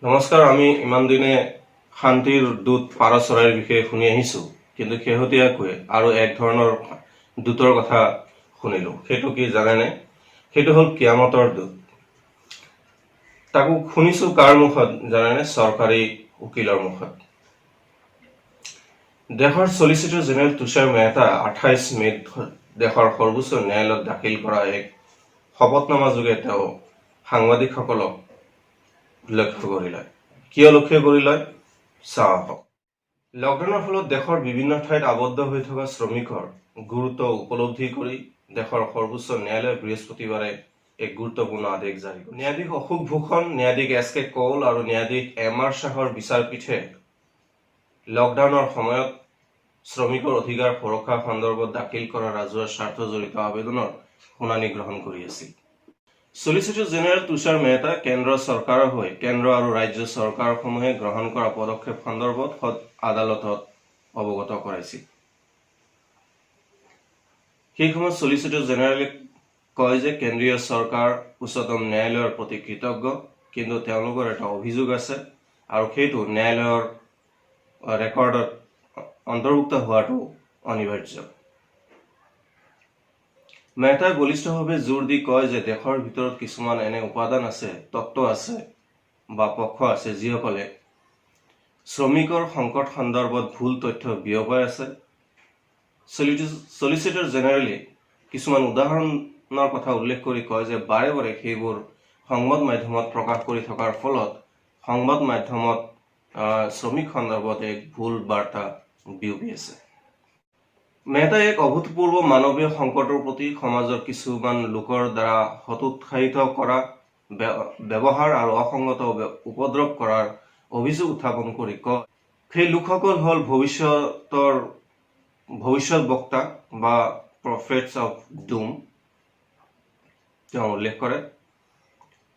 নমস্কাৰ। আমি ইমান দিনে শান্তিৰ দূত পাৰ চৰাইৰ বিষয়ে শুনি আহিছো, কিন্তু শেহতীয়াকৈ আৰু এক ধৰণৰ দূতৰ কথা শুনিলো। সেইটো কি জানেনে? সেইটো হ'ল কিয়ামতৰ দূত। তাকো শুনিছো কাৰ মুখত জানেনে? চৰকাৰী উকিলৰ মুখত। দেশৰ চলিচিটৰ জেনেৰেল তুষাৰ মেহতা 28 মে'ত দেশৰ সৰ্বোচ্চ ন্যায়ালয়ত দাখিল কৰা এক শপতনামা যোগে তেওঁ সাংবাদিকসকলক লক্ষ্য কৰি লয়। কিয় লক্ষ্য কৰি লয়? চাওঁ আহক। লকডাউনৰ ফলত দেশৰ বিভিন্ন ঠাইত আবদ্ধ হৈ থকা শ্ৰমিকৰ গুৰুত্ব উপলব্ধি কৰি দেশৰ সৰ্বোচ্চ ন্যায়ালয়ে বৃহস্পতিবাৰে এক গুৰুত্বপূৰ্ণ আদেশ জাৰি কৰে। ন্যায়াধীশ অশোক ভূষণ, ন্যায়াধীশ এছ কে কৌল আৰু ন্যায়াধীশ এম আৰ শ্বাহৰ বিচাৰপীঠে লকডাউনৰ সময়ত শ্ৰমিকৰ অধিকাৰ সুৰক্ষা সন্দৰ্ভত দাখিল কৰা ৰাজহুৱা স্বাৰ্থ জড়িত আবেদনৰ শুনানি গ্ৰহণ কৰি আছিল। চলিচিটৰ জেনেৰেল তুষাৰ মেহতা কেন্দ্ৰ চৰকাৰৰ হৈ কেন্দ্ৰ আৰু ৰাজ্য চৰকাৰসমূহে গ্ৰহণ কৰা পদক্ষেপ সন্দৰ্ভত আদালতত অৱগত কৰাইছিল। সেই সময়ত চলিচিটৰ জেনেৰেলে কয় যে কেন্দ্ৰীয় চৰকাৰ উচ্চতম ন্যায়ালয়ৰ প্ৰতি কৃতজ্ঞ, কিন্তু তেওঁলোকৰ এটা অভিযোগ আছে আৰু সেইটো ন্যায়ালয়ৰ ৰেকৰ্ডত অন্তৰ্ভুক্ত হোৱাটো অনিবাৰ্য। মেহতাই বলিষ্ঠভাৱে জোৰ দি কয় যে দেশৰ ভিতৰত কিছুমান এনে উপাদান আছে, তত্ত্ব আছে বা পক্ষ আছে যিসকলে শ্ৰমিকৰ সংকট সন্দৰ্ভত ভুল তথ্য বিয়পাই আছে। চলিচিটৰ জেনেৰেলে কিছুমান উদাহৰণৰ কথা উল্লেখ কৰি কয় যে বাৰে বাৰে সেইবোৰ সংবাদ মাধ্যমত প্ৰকাশ কৰি থকাৰ ফলত সংবাদ মাধ্যমত শ্ৰমিক সন্দৰ্ভত এক ভুল বাৰ্তা বিয়পি আছে। মেহতাই এক অভূতপূৰ্ব মানৱীয় সংকটৰ প্ৰতি সমাজৰ কিছুমান লোকৰ দ্বাৰা হতোৎসাহিত কৰা ব্যৱহাৰ আৰু অসংগত উপদ্ৰৱ কৰাৰ অভিযোগ উত্থাপন কৰি কয়, সেই লোকসকল হ'ল ভৱিষ্যত বক্তা বা প্ৰফেটছ অফ ডুম, তেওঁ উল্লেখ কৰে।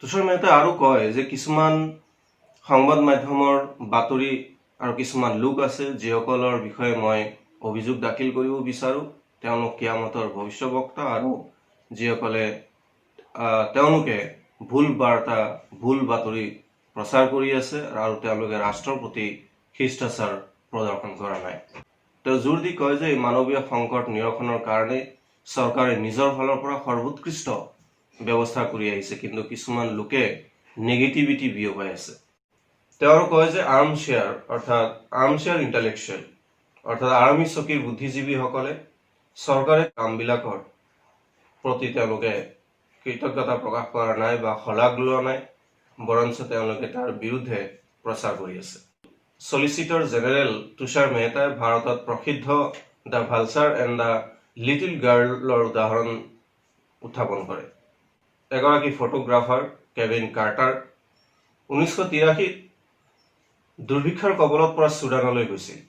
তুষাৰ মেহতাই আৰু কয় যে কিছুমান সংবাদ মাধ্যমৰ বাতৰি আৰু কিছুমান লোক আছে যিসকলৰ বিষয়ে মই অভিযোগ দাখিল কৰিব বিচাৰো। তেওঁলোক কিয়ামতৰ ভৱিষ্যবক্তা আৰু যিসকলে তেওঁলোকে ভুল বাৰ্তা, ভুল বাতৰি প্ৰচাৰ কৰি আছে আৰু তেওঁলোকে ৰাষ্ট্ৰৰ প্ৰতি শিষ্টাচাৰ প্ৰদৰ্শন কৰা নাই। তেওঁ জোৰ দি কয় যে এই মানৱীয় সংকট নিৰসনৰ কাৰণে চৰকাৰে নিজৰ ফালৰ পৰা সৰ্বোৎকৃষ্ট ব্যৱস্থা কৰি আহিছে, কিন্তু কিছুমান লোকে নেগেটিভিটি বিয়পাই আছে। তেওঁ আৰু কয় যে আৰ্মশ্বেয়াৰ ইণ্টেলেকচুৱেল অৰ্থাৎ আৰ্মি চকীৰ বুদ্ধিজীৱীসকলে চৰকাৰে কামবিলাকৰ প্ৰতি তেওঁলোকে কৃতজ্ঞতা প্ৰকাশ কৰা নাই বা শলাগ লোৱা নাই, বৰঞ্চ তেওঁলোকে তাৰ বিৰুদ্ধে প্ৰচাৰ কৰি আছে। চলিচিটৰ জেনেৰেল তুষাৰ মেহতাই ভাৰতত প্ৰসিদ্ধ the vulture and the little গাৰ্লৰ উদাহৰণ উত্থাপন কৰে। এগৰাকী ফটোগ্ৰাফাৰ কেভিন কাৰ্টাৰ 1983 দুৰ্ভিক্ষৰ কবলত পৰা চুডানলৈ গৈছিল।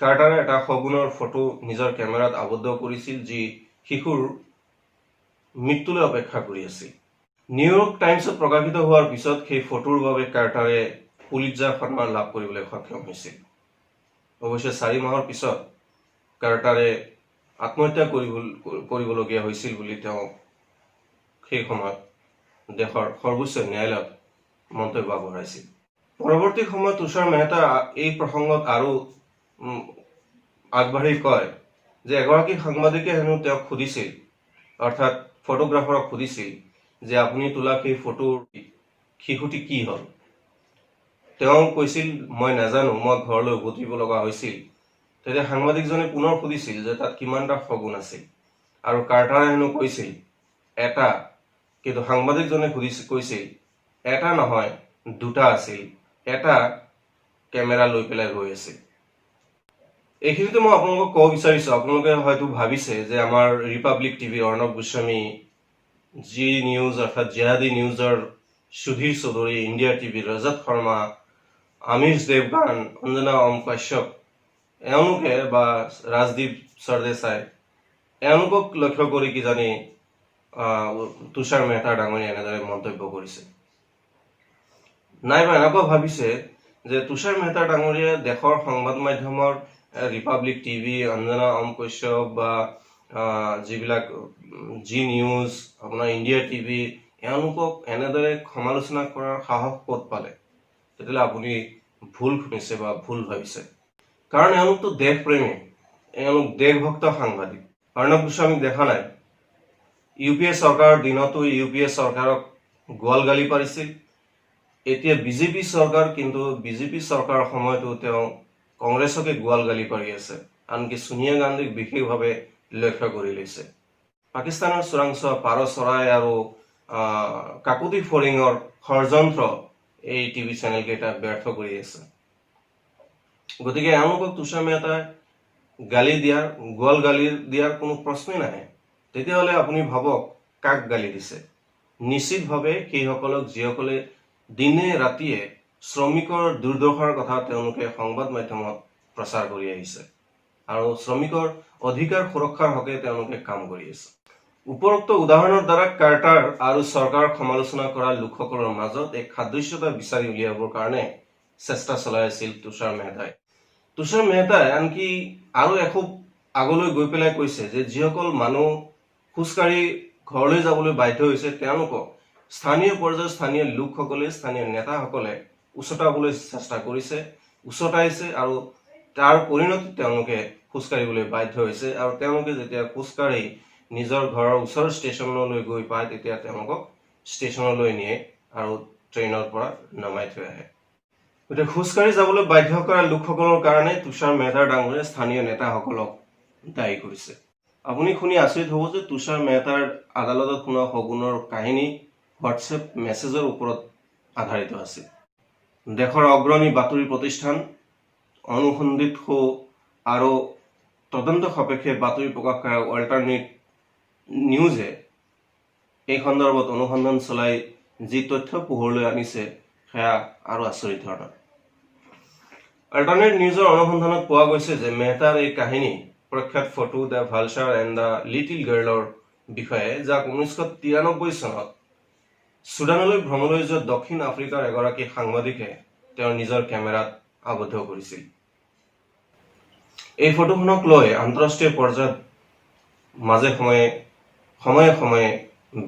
কাৰ্টাৰে এটা সগুণৰ ফটো নিজৰ কেমেৰাত আবদ্ধ কৰিছিল যি শিশুৰ মৃত্যুলৈ অপেক্ষা কৰি আছিল। নিউয়ৰ্ক টাইমছত প্ৰকাশিত হোৱাৰ পিছত সেই ফটোৰ বাবে কাৰ্টাৰে পুলিৎজাৰ সন্মান লাভ কৰিবলৈ সক্ষম হৈছিল। অৱশ্যে 4 মাহৰ পিছত কাৰ্টাৰে আত্মহত্যা কৰিবলগীয়া হৈছিল বুলি তেওঁ সেই সময়ত দেশৰ সৰ্বোচ্চ ন্যায়ালয়ত মন্তব্য আগবঢ়াইছিল। পৰৱৰ্তী সময়ত তুষাৰ মেহতা এই প্ৰসংগত আৰু আগবাঢ়ি কয় যে এগৰাকী সাংবাদিকে হেনো তেওঁক সুধিছিল, অৰ্থাৎ ফটোগ্ৰাফাৰক সুধিছিল যে আপুনি তোলা সেই ফটোৰ শিশুটি কি হ'ল। তেওঁ কৈছিল, মই নাজানো, মই ঘৰলৈ উভতিব লগা হৈছিল। তেতিয়া সাংবাদিকজনে পুনৰ সুধিছিল যে তাত কিমানটা সগুণ আছিল, আৰু কাৰ্টাৰে হেনো কৈছিল এটা, কিন্তু সাংবাদিকজনে কৈছিল এটা নহয়, 2টা আছিল, এটা কেমেৰা লৈ পেলাই ৰৈ আছিল। এইখিনিতে মই আপোনালোকক ক'ব বিচাৰিছো, আপোনালোকে হয়তো ভাবিছে যে আমাৰ ৰিপাব্লিক টিভিৰ অৰ্ণৱ গোস্বামী, জি নিউজ অৰ্থাৎ জিহাদী নিউজৰ সুধীৰ চৌধুৰী, ইণ্ডিয়া টিভিৰ ৰজত শৰ্মা, আমিষ দেৱগান, অঞ্জনা ওম কাশ্যপ, এওঁলোকে বা ৰাজদীপ সৰদেশাই এওঁলোকক লক্ষ্য কৰি কিজানি তুষাৰ মেহতা ডাঙৰীয়া এনেদৰে মন্তব্য কৰিছে। নাইবা এনেকুৱা ভাবিছে যে তুষাৰ মেহতা ডাঙৰীয়া দেশৰ সংবাদ মাধ্যমৰ ৰিপাব্লিক টিভি, অঞ্জনা ওম কাশ্যপ বা যিবিলাক জি নিউজ, আপোনাৰ ইণ্ডিয়া টিভি, এওঁলোকক এনেদৰে সমালোচনা কৰাৰ সাহস ক'ত পালে? তেতিয়াহ'লে আপুনি ভুল শুনিছে বা ভুল ভাবিছে। কাৰণ এওঁলোকতো দেশপ্ৰেমী, এওঁলোক দেশভক্ত সাংবাদিক। অৰ্ণৱ গোস্বামীক দেখা নাই? ইউপিএ চৰকাৰৰ দিনতো ইউপিএ চৰকাৰক গোৱাল গালি পাৰিছিল। এতিয়া বিজেপি চৰকাৰ, কিন্তু বিজেপি চৰকাৰৰ সময়তো তেওঁ কংগ্ৰেছকে গোৱাল গালি পাৰি আছে। আনকি সোনিয়া গান্ধীক বিশেষভাৱে লক্ষ্য কৰি লৈছে। পাকিস্তানৰ চোৰাংচোৱা পাৰ চৰাই আৰু কাকুতি ফৰিঙৰ ষড়যন্ত্ৰ এই টিভি চেনেলকেইটা ব্যৰ্থ কৰি আছে। গতিকে এওঁলোকক তুষাৰ মেহতাই গোৱাল গালি দিয়াৰ কোনো প্ৰশ্নই নাহে। তেতিয়াহ'লে আপুনি ভাবক কাক গালি দিছে। নিশ্চিতভাৱে সেইসকলক যিসকলে দিনে ৰাতিয়ে শ্ৰমিকৰ দুৰ্দশাৰ কথা তেওঁলোকে সংবাদ মাধ্যমত প্ৰচাৰ কৰি আহিছে আৰু শ্ৰমিকৰ অধিকাৰ সুৰক্ষাৰ হকে তেওঁলোকে কাম কৰি আছে। উপৰোক্ত উদাহৰণৰ দ্বাৰা কাৰ্টাৰ আৰু চৰকাৰক সমালোচনা কৰা লোকসকলৰ মাজত এক সাদৃশ্যতা বিচাৰি উলিয়াবৰ কাৰণে চেষ্টা চলাই আছিল তুষাৰ মেহতাই। তুষাৰ মেহতাই আনকি আৰু এখোপ আগলৈ গৈ পেলাই কৈছে যে যিসকল মানুহ খোজকাঢ়ি ঘৰলৈ যাবলৈ বাধ্য হৈছে তেওঁলোকক স্থানীয় পৰ্যায়ৰ স্থানীয় লোকসকলে, স্থানীয় নেতাসকলে উচতাবলৈ চেষ্টা কৰিছে, উচতাইছে আৰু তাৰ পৰিণতিত তেওঁলোকে খোজকাঢ়িবলৈ বাধ্য হৈছে। আৰু তেওঁলোকে যেতিয়া খোজকাঢ়ি নিজৰ ঘৰৰ ওচৰৰ ষ্টেচনলৈ গৈ পায় তেতিয়া তেওঁলোকক ষ্টেচনলৈ নিয়ে আৰু ট্ৰেইনৰ পৰা নমাই থৈ আহে। গতিকে খোজকাঢ়ি যাবলৈ বাধ্য কৰা লোকসকলৰ কাৰণে তুষাৰ মেহতা ডাঙৰীয়া স্থানীয় নেতাসকলক দায়ী কৰিছে। আপুনি শুনি আচৰিত হ'ব যে তুষাৰ মেহতাৰ আদালতত শুনা শগুনৰ কাহিনী হোৱাটছএপ মেছেজৰ ওপৰত আধাৰিত আছিল। দেশৰ অগ্ৰণী বাতৰি প্ৰতিষ্ঠান অনুসন্ধিত আৰু তদন্ত সাপেক্ষে বাতৰি প্ৰকাশ কৰা অল্টাৰনেট নিউজে এই সন্দৰ্ভত অনুসন্ধান চলাই যি তথ্য পোহৰলৈ আনিছে সেয়া আৰু আচৰিত ধৰণৰ। অল্টাৰনেট নিউজৰ অনুসন্ধানত পোৱা গৈছে যে মেহতাৰ এই কাহিনী প্ৰখ্যাত photo the vulture and the little গাৰ্লৰ বিষয়ে, যাক 1993 চনত চুডানলৈ ভ্ৰমণলৈ যোৱা দক্ষিণ আফ্ৰিকাৰ এগৰাকী সাংবাদিকে তেওঁৰ নিজৰ কেমেৰাত আবদ্ধ কৰিছিল। এই ফটোখনক লৈ আন্তঃৰাষ্ট্ৰীয় পৰ্যায়ত মাজে সময়ে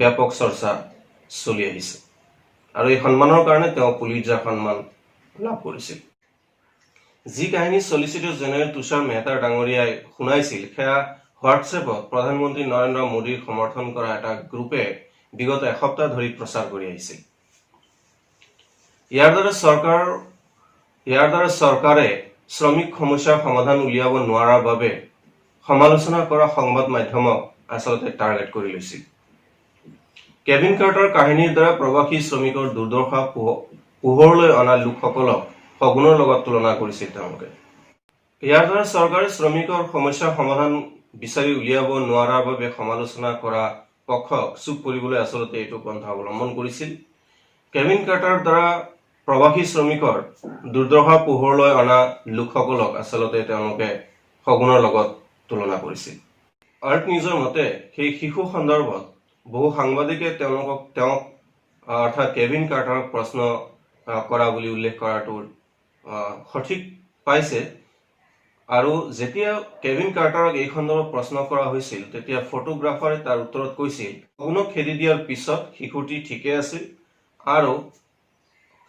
ব্যাপক চৰ্চা চলি আহিছে আৰু এই সন্মানৰ কাৰণে তেওঁ পুলিৎজাৰ সন্মান লাভ কৰিছিল। যি কাহিনী চলিচিটৰ জেনেৰেল তুষাৰ মেহতা ডাঙৰীয়াই শুনাইছিল সেয়া হোৱাটছএপত প্ৰধানমন্ত্ৰী নৰেন্দ্ৰ মোদীৰ সমৰ্থন কৰা এটা গ্ৰুপে বিগত এসপ্তাহ ধৰি প্ৰচাৰ কৰি আহিছিল। ইয়াৰ দ্বাৰা চৰকাৰে শ্ৰমিক সমস্যাৰ সমাধান উলিয়াব নোৱাৰাৰ বাবে সমালোচনা কৰা সংবাদ মাধ্যমক আচলতে টাৰ্গেট কৰি লৈছিল। কেভিন কাৰ্টাৰ কাহিনীৰ দ্বাৰা প্ৰৱাসী শ্ৰমিকৰ দুৰ্দশা পোহৰলৈ অনা লোকসকলক শগুনৰ লগত তুলনা কৰিছিল তেওঁলোকে। ইয়াৰ দ্বাৰা চৰকাৰে শ্ৰমিকৰ সমস্যাৰ সমাধান বিচাৰি উলিয়াব নোৱাৰাৰ বাবে সমালোচনা কৰা পক্ষক চুপ কৰিবলৈ আচলতে এইটো পন্থা অৱলম্বন কৰিছিল। কেভিন কাৰ্টাৰৰ দ্বাৰা প্ৰৱাসী শ্ৰমিকৰ দুৰ্দশা পোহৰলৈ অনা লোকসকলক আচলতে তেওঁলোকে শগুনৰ লগত তুলনা কৰিছিল। আৰ্ট নিউজৰ মতে সেই শিশু সন্দৰ্ভত বহু সাংবাদিকে তেওঁক অৰ্থাৎ কেভিন কাৰ্টাৰক প্ৰশ্ন কৰা বুলি উল্লেখ কৰাটো সঠিক পাইছে। আৰু যেতিয়া কেভিন কাৰ্টাৰক এই সন্দৰ্ভত প্ৰশ্ন কৰা হৈছিল তেতিয়া ফটোগ্ৰাফাৰে তাৰ উত্তৰত কৈছিল, শগুনক খেদি দিয়াৰ পিছত শিশুটি ঠিকে আছিল আৰু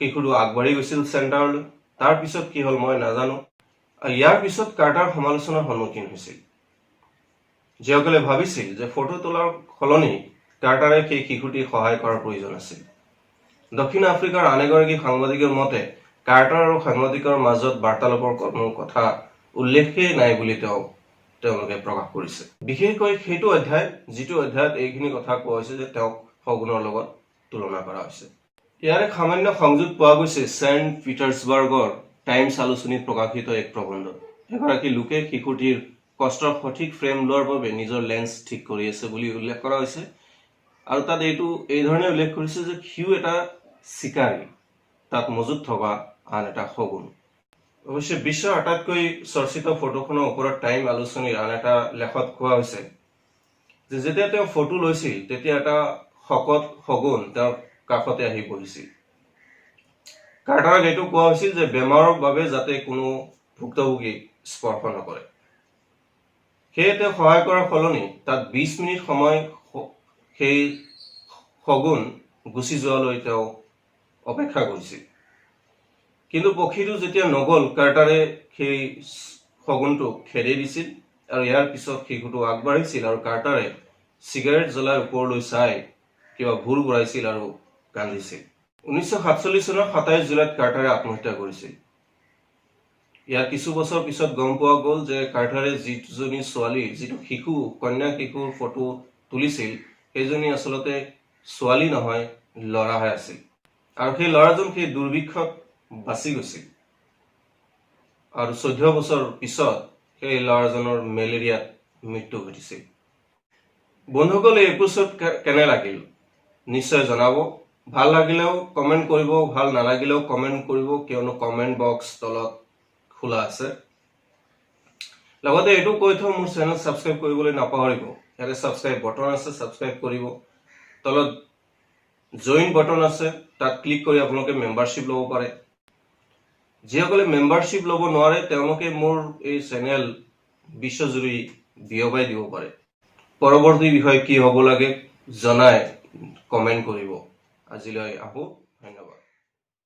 শিশুটো আগবাঢ়ি গৈছিল চেণ্টাৰলৈ। তাৰ পিছত কি হ'ল মই নাজানো। ইয়াৰ পিছত কাৰ্টাৰ সমালোচনাৰ সন্মুখীন হৈছিল। যিসকলে ভাবিছিল যে ফটো তোলাৰ সলনি কাৰ্টাৰে সেই শিশুটিক সহায় কৰাৰ প্ৰয়োজন আছিল। দক্ষিণ আফ্ৰিকাৰ আন এগৰাকী সাংবাদিকৰ মতে কাৰ্টাৰ আৰু সাংবাদিকৰ মাজত বাৰ্তালাপৰ কোনো কথা উল্লেখেই নাই বুলি তেওঁলোকে প্ৰকাশ কৰিছে। বিশেষকৈ সেইটো অধ্যায় যিটো অধ্যায়ত এইখিনি কথা কোৱা হৈছে যে তেওঁক শগুনৰ লগত তুলনা কৰা হৈছে। ইয়াৰ এক সামান্য সংযোগ পোৱা গৈছে ছেইণ্ট পিটাৰ্ছবাৰ্গৰ টাইমছ আলোচনীত প্ৰকাশিত এক প্ৰবন্ধত। এগৰাকী লোকে শিশুটিৰ কষ্টৰ সঠিক ফ্ৰেম লোৱাৰ বাবে নিজৰ লেন্স ঠিক কৰি আছে বুলি উল্লেখ কৰা হৈছে আৰু তাত এই ধৰণে উল্লেখ কৰিছে যে সিও এটা চিকাৰী, তাত মজুত থকা আন এটা শগুন। অৱশ্যে বিশ্বৰ আটাইতকৈ চৰ্চিত ফটোখনৰ ওপৰত টাইম আলোচনীৰ আন এটা লেখত কোৱা হৈছে যে যেতিয়া তেওঁ ফটো লৈছিল তেতিয়া এটা শকত শগুন তেওঁৰ কাষতে আহি বহিছিল। কাৰ্টাৰক এইটো কোৱা হৈছিল যে বেমাৰৰ বাবে যাতে কোনো ভুক্তভোগীক স্পৰ্শ নকৰে। সেয়ে তেওঁ সহায় কৰাৰ সলনি তাত 20 মিনিট সময় সেই শগুন গুচি যোৱালৈ তেওঁ অপেক্ষা কৰিছিল। কিন্তু পক্ষীটো যেতিয়া নগল কাৰ্টাৰে সেই শগুনটো খেদি দিছিল আৰু ইয়াৰ পিছত শিশুটো আগবাঢ়িছিল আৰু কাৰ্টাৰে চিগাৰেট জ্বলাই ওপৰলৈ চাই কিবা ভুল ঘূৰাইছিল আৰু কান্দিছিল 1947 চনৰ 27 জুলাইত কাৰ্টাৰে আত্মহত্যা কৰিছিল ইয়াৰ কিছু বছৰ পিছত গম পোৱা গ'ল যে কাৰ্টাৰে যিজনী ছোৱালী যিটো শিশু কন্যা শিশুৰ ফটো তুলিছিল সেইজনী আচলতে ছোৱালী নহয় ল'ৰাহে আছিল আৰু সেই ল'ৰাজন সেই দুৰ্ভিক্ষত বাচি গৈছিল আৰু 14 বছৰ পিছত সেই ল'ৰাজনৰ মেলেৰিয়াত মৃত্যু ঘটিছিল বন্ধুসকল এই এপিসোড কেনে লাগিল নিশ্চয় জনাব ভাল লাগিলেও কমেন্ট কৰিব ভাল নালাগিলেও কমেন্ট কৰিব কিয়নো কমেন্ট বক্স তলত খোলা আছে লগতে এটো কৈ থওঁ মোৰ চেনেল সাবস্ক্ৰাইব কৰিবলৈ নাপাহৰিব ইয়াতে সাবস্ক্ৰাইব বটন আছে সাবস্ক্ৰাইব কৰিব তলত জয়েন বটন আছে তাত ক্লিক কৰি আপোনালোকে মেম্বাৰশ্বিপ ল'ব পাৰে যিসকলে মেম্বাৰশ্বিপ ল'ব নোৱাৰে তেওঁলোকে মোৰ এই চেনেল বিশ্বজুৰি বিয়পাই দিব পাৰে পৰৱৰ্তী বিষয় কি হ'ব লাগে জনাই কমেন্ট কৰিব আজিলৈ আহো